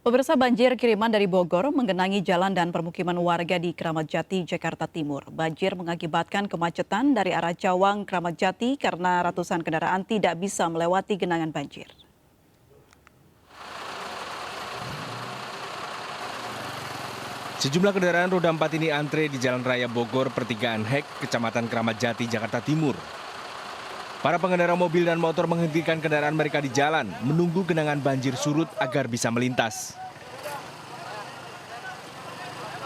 Pemirsa, banjir kiriman dari Bogor menggenangi jalan dan permukiman warga di Kramat Jati, Jakarta Timur. Banjir mengakibatkan kemacetan dari arah Cawang, Kramat Jati karena ratusan kendaraan tidak bisa melewati genangan banjir. Sejumlah kendaraan roda 4 ini antre di Jalan Raya Bogor, Pertigaan Hek, Kecamatan Kramat Jati, Jakarta Timur. Para pengendara mobil dan motor menghentikan kendaraan mereka di jalan, menunggu genangan banjir surut agar bisa melintas.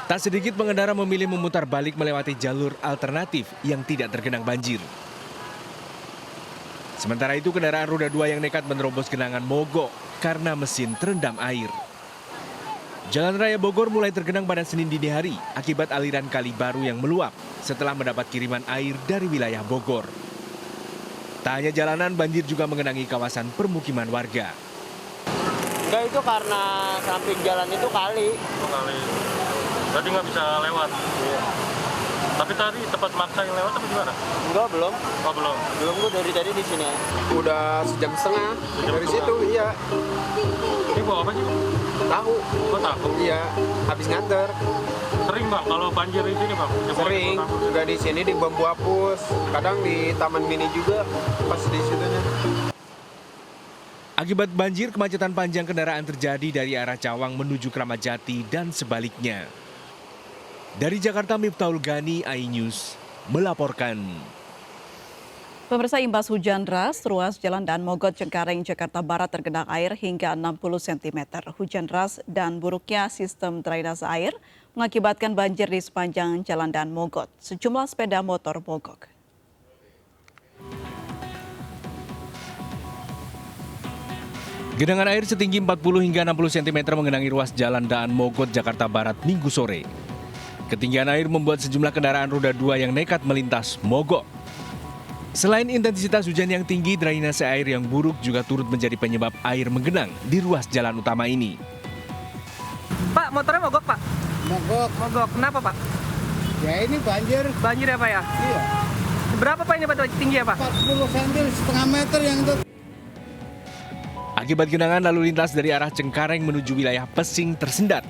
Tak sedikit pengendara memilih memutar balik melewati jalur alternatif yang tidak tergenang banjir. Sementara itu kendaraan roda 2 yang nekat menerobos genangan mogok karena mesin terendam air. Jalan Raya Bogor mulai tergenang pada Senin dini hari akibat aliran kali baru yang meluap setelah mendapat kiriman air dari wilayah Bogor. Tak hanya jalanan, banjir juga mengenangi kawasan permukiman warga. Enggak, itu karena samping jalan itu kali. Tadi nggak bisa lewat. Iya. Tapi tadi tempat maksa yang lewat tapi gimana? Enggak, belum. Oh belum. Belum, gue dari tadi di sini. Udah sejam setengah dari situ, iya. Ini bawa apa sih? Tahu. Oh tahu. Iya, habis nganter. Sering bang kalau banjir di sini bang? Sering, juga di sini di Bambu Apus, kadang di Taman Mini juga pas di situnya. Akibat banjir, kemacetan panjang kendaraan terjadi dari arah Cawang menuju Kramat Jati dan sebaliknya. Dari Jakarta, Miftahul Gani, iNews, melaporkan. Pemirsa, imbas hujan deras, ruas jalan dan Mogot Cengkareng, Jakarta Barat tergenang air hingga 60 cm. Hujan deras dan buruknya sistem drainase air mengakibatkan banjir di sepanjang jalan dan Mogot. Sejumlah sepeda motor mogok. Genangan air setinggi 40 hingga 60 cm mengenangi ruas jalan Daan Mogot, Jakarta Barat, Minggu sore. Ketinggian air membuat sejumlah kendaraan roda 2 yang nekat melintas mogok. Selain intensitas hujan yang tinggi, drainase air yang buruk juga turut menjadi penyebab air menggenang di ruas jalan utama ini. Pak, motornya mogok, Pak? Mogok. Kenapa, Pak? Ya ini banjir. Banjir ya, Pak ya? Iya. Berapa Pak ini Pak tinggi ya, Pak? 40 cm, setengah meter yang itu. Akibat genangan, lalu lintas dari arah Cengkareng menuju wilayah Pesing tersendat.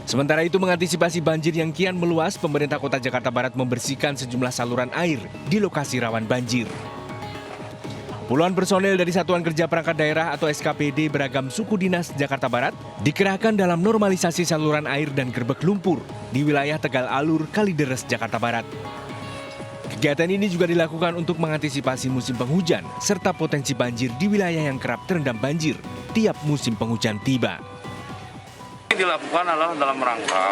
Sementara itu, mengantisipasi banjir yang kian meluas, pemerintah Kota Jakarta Barat membersihkan sejumlah saluran air di lokasi rawan banjir. Puluhan personel dari Satuan Kerja Perangkat Daerah atau SKPD beragam suku dinas Jakarta Barat dikerahkan dalam normalisasi saluran air dan gerbek lumpur di wilayah Tegal Alur, Kalideres, Jakarta Barat. Kegiatan ini juga dilakukan untuk mengantisipasi musim penghujan serta potensi banjir di wilayah yang kerap terendam banjir tiap musim penghujan tiba. Dilakukan adalah dalam rangka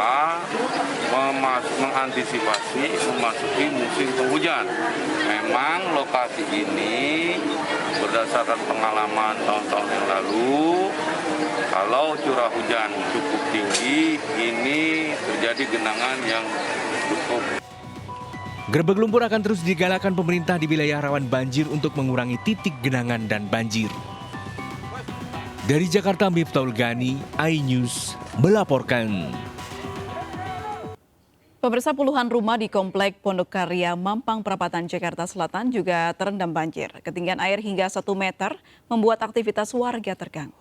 mengantisipasi memasuki musim penghujan. Memang lokasi ini berdasarkan pengalaman tahun-tahun yang lalu, kalau curah hujan cukup tinggi, ini terjadi genangan yang cukup. Gerbek lumpur akan terus digalakan pemerintah di wilayah rawan banjir untuk mengurangi titik genangan dan banjir. Dari Jakarta, Miftahul Gani, iNews, melaporkan. Pemirsa, puluhan rumah di Komplek Pondok Karya, Mampang Perapatan, Jakarta Selatan juga terendam banjir. Ketinggian air hingga 1 meter membuat aktivitas warga terganggu.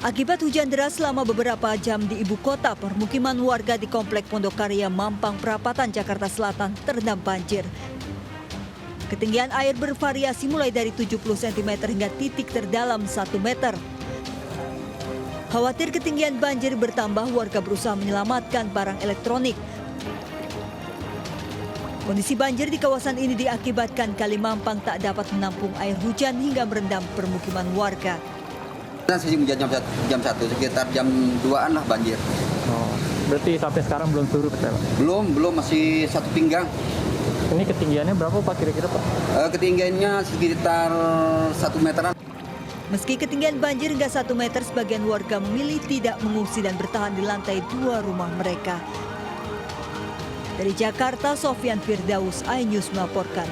Akibat hujan deras selama beberapa jam di ibu kota, permukiman warga di Komplek Pondok Karya, Mampang Perapatan, Jakarta Selatan terendam banjir. Ketinggian air bervariasi mulai dari 70 cm hingga titik terdalam 1 meter. Khawatir ketinggian banjir bertambah, warga berusaha menyelamatkan barang elektronik. Kondisi banjir di kawasan ini diakibatkan Kali Mampang tak dapat menampung air hujan hingga merendam permukiman warga. Sejak jam 1, sekitar jam 2-an lah banjir. Oh, berarti sampai sekarang belum surut, Pak? Belum, masih 1 pinggang. Ini ketinggiannya berapa Pak kira-kira, Pak? Ketinggiannya sekitar 1 meteran. Meski ketinggian banjir hingga 1 meter, sebagian warga memilih tidak mengungsi dan bertahan di lantai 2 rumah mereka. Dari Jakarta, Sofyan Firdaus, iNews melaporkan.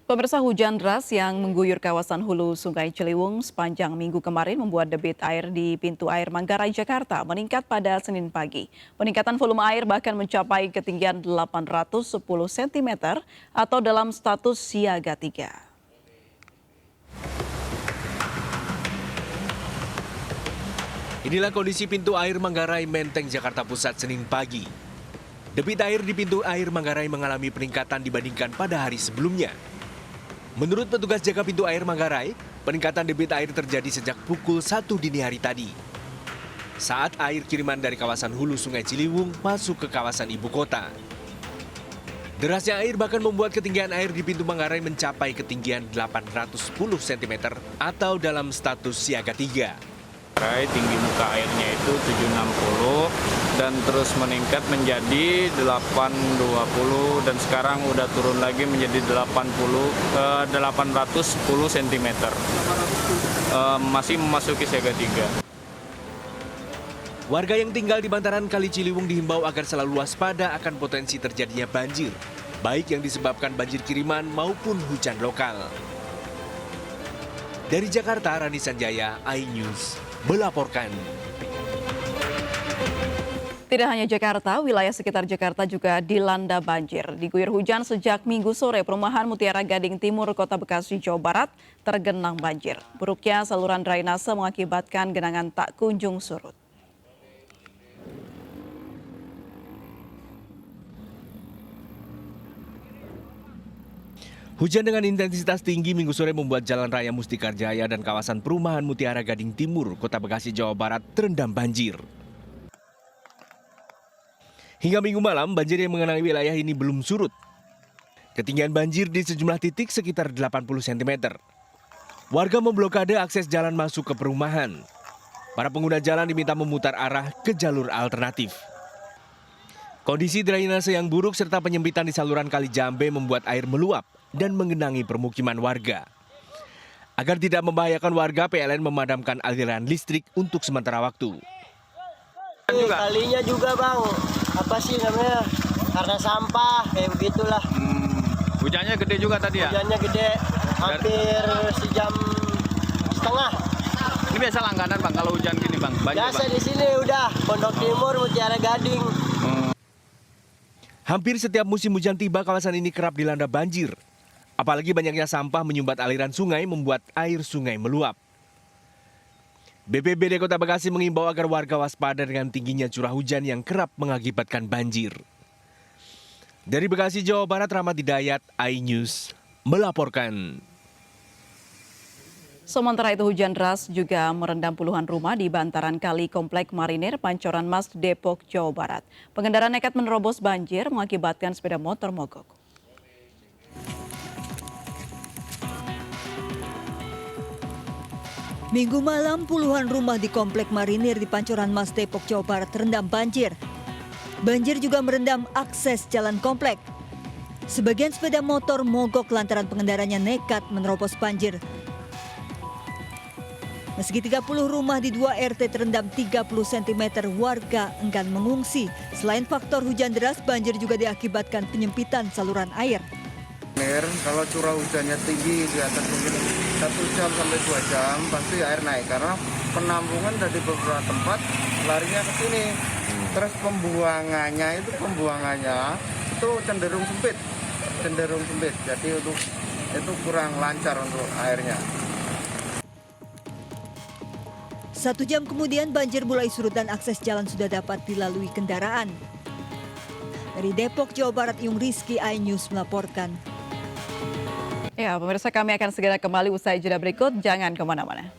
Pemirsa, hujan deras yang mengguyur kawasan hulu Sungai Ciliwung sepanjang minggu kemarin membuat debit air di pintu air Manggarai, Jakarta meningkat pada Senin pagi. Peningkatan volume air bahkan mencapai ketinggian 810 cm atau dalam status siaga 3. Inilah kondisi pintu air Manggarai, Menteng, Jakarta Pusat Senin pagi. Debit air di pintu air Manggarai mengalami peningkatan dibandingkan pada hari sebelumnya. Menurut petugas jaga pintu air Manggarai, peningkatan debit air terjadi sejak pukul 1 dini hari tadi. Saat air kiriman dari kawasan hulu Sungai Ciliwung masuk ke kawasan ibu kota. Derasnya air bahkan membuat ketinggian air di pintu Manggarai mencapai ketinggian 810 cm atau dalam status siaga 3. Tinggi muka airnya itu 760 dan terus meningkat menjadi 820 dan sekarang udah turun lagi menjadi 810 cm. Masih memasuki siaga 3. Warga yang tinggal di bantaran Kali Ciliwung dihimbau agar selalu waspada akan potensi terjadinya banjir, baik yang disebabkan banjir kiriman maupun hujan lokal. Dari Jakarta, Rani Sanjaya, iNews melaporkan. Tidak hanya Jakarta, wilayah sekitar Jakarta juga dilanda banjir. Diguyur hujan sejak Minggu sore, perumahan Mutiara Gading Timur, Kota Bekasi, Jawa Barat tergenang banjir. Buruknya saluran drainase mengakibatkan genangan tak kunjung surut. Hujan dengan intensitas tinggi Minggu sore membuat Jalan Raya Mustikarjaya dan kawasan perumahan Mutiara Gading Timur, Kota Bekasi, Jawa Barat terendam banjir. Hingga Minggu malam, banjir yang mengenangi wilayah ini belum surut. Ketinggian banjir di sejumlah titik sekitar 80 cm. Warga memblokade akses jalan masuk ke perumahan. Para pengguna jalan diminta memutar arah ke jalur alternatif. Kondisi drainase yang buruk serta penyempitan di saluran Kali Jambe membuat air meluap dan mengenangi permukiman warga. Agar tidak membahayakan warga, PLN memadamkan aliran listrik untuk sementara waktu. Kalinya juga bang, apa sih namanya, karena sampah, kayak begitulah. Hujannya gede juga tadi ya? Hujannya gede, hampir sejam setengah. Ini biasa langganan bang kalau hujan gini bang? Banjir, biasa bang? Di sini udah, Pondok Timur, Mutiara Gading. Hampir setiap musim hujan tiba, kawasan ini kerap dilanda banjir. Apalagi banyaknya sampah menyumbat aliran sungai membuat air sungai meluap. BPBD Kota Bekasi mengimbau agar warga waspada dengan tingginya curah hujan yang kerap mengakibatkan banjir. Dari Bekasi, Jawa Barat, Rahmat Hidayat, iNews melaporkan. Sementara itu hujan deras juga merendam puluhan rumah di bantaran Kali Komplek Marinir, Pancoran Mas, Depok, Jawa Barat. Pengendara nekat menerobos banjir mengakibatkan sepeda motor mogok. Minggu malam, puluhan rumah di Komplek Marinir di Pancoran Mas, Depok, Jawa Barat terendam banjir. Banjir juga merendam akses jalan komplek. Sebagian sepeda motor mogok lantaran pengendaranya nekat menerobos banjir. Meski 30 rumah di 2 RT terendam 30 cm, warga enggan mengungsi. Selain faktor hujan deras, banjir juga diakibatkan penyempitan saluran air. Kalau curah hujannya tinggi di atas mungkin 1 jam sampai 2 jam pasti air naik karena penampungan dari beberapa tempat larinya ke sini. Terus pembuangannya itu cenderung sempit. Jadi itu kurang lancar untuk airnya. 1 jam kemudian banjir mulai surut dan akses jalan sudah dapat dilalui kendaraan. Dari Depok, Jawa Barat, Yung Rizky, iNews melaporkan. Ya, pemirsa, kami akan segera kembali usai jeda berikut. Jangan kemana-mana.